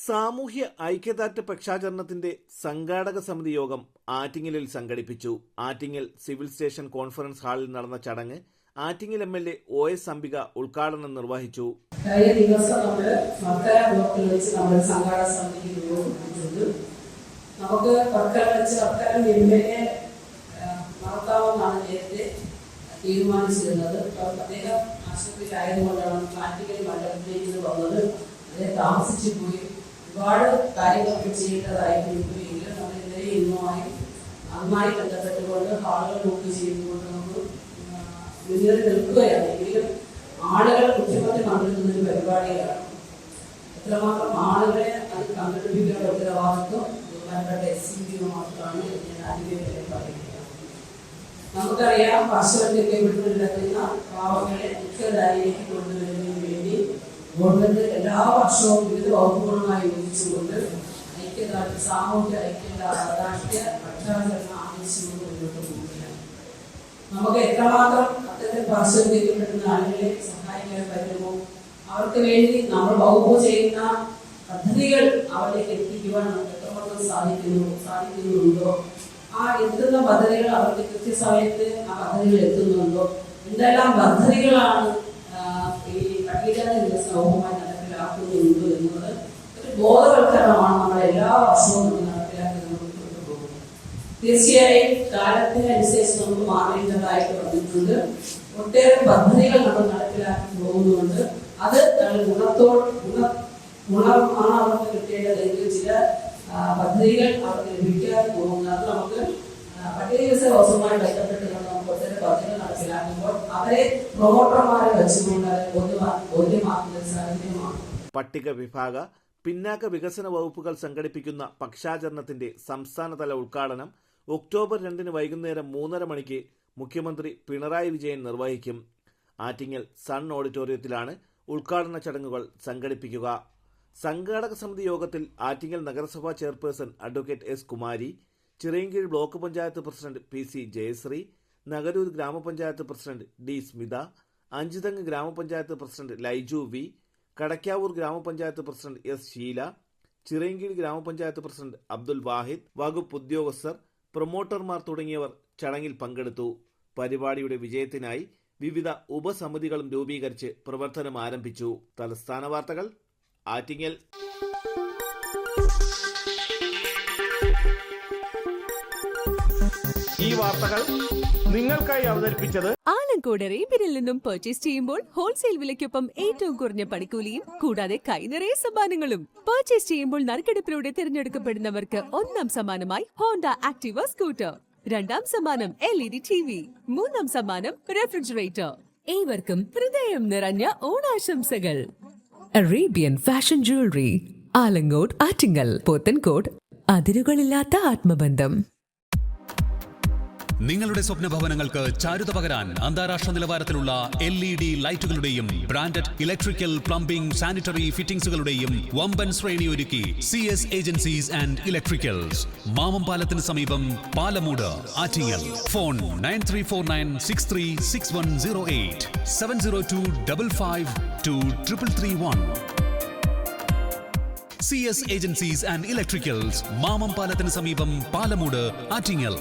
സാമൂഹ്യ ഐക്യദാർഢ്യ പക്ഷാചരണത്തിന്റെ സംഘാടക സമിതി യോഗം ആറ്റിങ്ങലിൽ സംഘടിപ്പിച്ചു. ആറ്റിങ്ങൽ സിവിൽ സ്റ്റേഷൻ കോൺഫറൻസ് ഹാളിൽ നടന്ന ചടങ്ങ് ആറ്റിങ്ങൽ MLA OS അംബിക ഉദ്ഘാടനം നിർവഹിച്ചു. കഴിഞ്ഞ ദിവസം വർക്കല ബ്ലോക്കിൽ വെച്ച് നമ്മൾ സംഘാടക സമിതി രൂപീകരിച്ചിട്ടുണ്ട്. നമുക്ക് വർക്കല വെച്ച് വർക്കല MLA നടത്താമെന്നാണ് നേരത്തെ തീരുമാനിച്ചിരുന്നത്. അദ്ദേഹം ആശുപത്രിയിലായതുകൊണ്ടാണ് ആറ്റിങ്ങൽ മണ്ഡലത്തിലേക്ക് വന്നത്. അദ്ദേഹം താമസിച്ചു പോയി. ഒരുപാട് കാര്യങ്ങളൊക്കെ ചെയ്യേണ്ടതായിട്ടുണ്ട്. നമ്മൾ ഇന്നലെ ഇന്നുമായി അതുമായി ബന്ധപ്പെട്ടുകൊണ്ട് ഹാളുകൾ ബുക്ക് ചെയ്തുകൊണ്ട് നമുക്ക് മുന്നേറി നിൽക്കുകയാണ്. എങ്കിലും ആളുകൾ മുഖ്യമന്ത്രി പങ്കെടുക്കുന്ന ഒരു പരിപാടിയാണ്. എത്രമാത്രം ആളുകളെ അത് പങ്കെടുപ്പിക്കേണ്ട ഉത്തരവാദിത്വം ബഹുമാനപ്പെട്ട SCB മാത്രമാണ് ഞാൻ ആദ്യമേ പറയുന്നത്. നമുക്കറിയാം, പാർശ്വവൽക്കരിക്കപ്പെട്ടുകിടക്കുന്ന പാവങ്ങളെ മുഖ്യധാരയിലേക്ക് കൊണ്ടുവരുന്നതിന് വേണ്ടി ഗവൺമെന്റ് എല്ലാ വർഷവും വിവിധ വകുപ്പുകളുമായി യോജിച്ചുകൊണ്ട് ഐക്യദാർഢ്യ സാമൂഹ്യ ഐക്യദാർഢ്യ പക്ഷാചരണ ആവശ്യങ്ങൾ മുന്നോട്ട് പോവുകയാണ്. നമുക്ക് എത്രമാത്രം അത്തരത്തിൽ പാർശ്വവൽക്കരിക്കപ്പെടുന്ന ആളുകളെ സഹായിക്കാൻ പറ്റുമോ, അവർക്ക് വേണ്ടി നമ്മൾ വകുപ്പ് ചെയ്യുന്ന പദ്ധതികൾ അവരിലേക്ക് എത്തിക്കുവാൻ നമുക്ക് എത്രമാത്രം സാധിക്കുന്നുണ്ടോ, ആ എത്തുന്ന പദ്ധതികൾ അവർക്ക് കൃത്യസമയത്ത് ആ പദ്ധതികൾ എത്തുന്നുണ്ടോ, എന്തെല്ലാം പദ്ധതികളാണ് ഈ പട്ടികജാതി വികസനവുമായി നടപ്പിലാക്കുന്നുണ്ടോ എന്നുള്ളത് ഒരു ബോധവൽക്കരണമാണ് നമ്മൾ എല്ലാ വർഷവും നമ്മൾ നടപ്പിലാക്കി മുന്നോട്ട് പോകുന്നത്. തീർച്ചയായും കാലത്തിനനുസരിച്ച് നമുക്ക് മാറേണ്ടതായിട്ട് വന്നിട്ടുണ്ട്. ഒട്ടേറെ പദ്ധതികൾ നമ്മൾ നടപ്പിലാക്കി പോകുന്നുണ്ട്. അത് ഗുണമാണ് അവർക്ക് കിട്ടേണ്ടതെങ്കിൽ ചില പദ്ധതികൾ അവർക്ക് ലഭിക്കാതെ പോകുന്നത് നമുക്ക് പട്ടിക വികസന വകുപ്പുമായി ബന്ധപ്പെട്ടുകൊണ്ട് നമുക്ക് ഒട്ടേറെ പദ്ധതികൾ നടപ്പിലാക്കുമ്പോൾ അവരെ പ്രൊമോട്ടർമാരെ വെച്ചുകൊണ്ട് ബോധ്യമാക്കുന്ന സാഹചര്യമാണ്. പട്ടിക വിഭാഗ പിന്നാക്ക വികസന വകുപ്പുകൾ സംഘടിപ്പിക്കുന്ന പക്ഷാചരണത്തിന്റെ സംസ്ഥാനതല ഉദ്ഘാടനം ഒക്ടോബർ 2 വൈകുന്നേരം 3:30 മണിക്ക് മുഖ്യമന്ത്രി പിണറായി വിജയൻ നിർവഹിക്കും. ആറ്റിങ്ങൽ സൺ ഓഡിറ്റോറിയത്തിലാണ് ഉദ്ഘാടന ചടങ്ങുകൾ സംഘടിപ്പിക്കുക. സംഘാടക സമിതി യോഗത്തിൽ ആറ്റിങ്ങൽ നഗരസഭാ chairperson advocate S. Kumari, Chirayinkeezhu block panchayat president PC. Jayasree, Nagaroor ഗ്രാമപഞ്ചായത്ത് പ്രസിഡന്റ് D. സ്മിത, അഞ്ചുതെങ്ങ് ഗ്രാമപഞ്ചായത്ത് പ്രസിഡന്റ് ലൈജു V, കടക്കാവൂർ ഗ്രാമപഞ്ചായത്ത് പ്രസിഡന്റ് S. ഷീല, ചിറയൻകീഴ് ഗ്രാമപഞ്ചായത്ത് പ്രസിഡന്റ് അബ്ദുൽ വാഹിദ്, വകുപ്പ് ഉദ്യോഗസ്ഥർ, പ്രൊമോട്ടർമാർ തുടങ്ങിയവർ ചടങ്ങിൽ പങ്കെടുത്തു. പരിപാടിയുടെ വിജയത്തിനായി വിവിധ ഉപസമിതികളും രൂപീകരിച്ച് പ്രവർത്തനം ആരംഭിച്ചു. തലസ്ഥാന വാർത്തകൾ ആറ്റിങ്ങൽ. ഈ വാർത്തകൾ നിങ്ങൾക്കായി അവതരിപ്പിച്ചത് ആലങ്കോട് റേബിനിൽ നിന്നും പർച്ചേസ് ചെയ്യുമ്പോൾ ഹോൾസെയിൽ വിലയ്ക്കൊപ്പം ഏറ്റവും കുറഞ്ഞ പണിക്കൂലിയും കൂടാതെ കൈനിറയെ സമ്മാനങ്ങളും. പർച്ചേസ് ചെയ്യുമ്പോൾ നറുക്കെടുപ്പിലൂടെ തിരഞ്ഞെടുക്കപ്പെടുന്നവർക്ക് 1ാം സമ്മാനമായി ഹോണ്ട ആക്ടിവ സ്കൂട്ടർ, 2ാം സമ്മാനം LED TV, 3ാം സമ്മാനം റെഫ്രിജറേറ്റർ. ഏവർക്കും ഹൃദയം നിറഞ്ഞ ഓണാശംസകൾ. Arabian fashion jewellery, Alamcode, Attingal, Pothencode. അതിരുകളില്ലാത്ത ആത്മബന്ധം. നിങ്ങളുടെ സ്വപ്ന ഭവനങ്ങൾക്ക് ചാരുത പകരാൻ അന്താരാഷ്ട്ര നിലവാരത്തിലുള്ള LED ലൈറ്റുകളുടെയും ബ്രാൻഡഡ് ഇലക്ട്രിക്കൽ, പ്ലംബിംഗ്, സാനിറ്ററി ഫിറ്റിംഗ്സുകളുടെയും വമ്പൻ ശ്രേണി ഒരുക്കി CS agencies and electricals. Mamam പാലത്തിന് സമീപം, Palamood, Attingal. Phone 9349636108 702552331. CS agencies and electricals, Mamam പാലത്തിന് സമീപം, പാലമൂട്, ആറ്റിങ്ങൽ.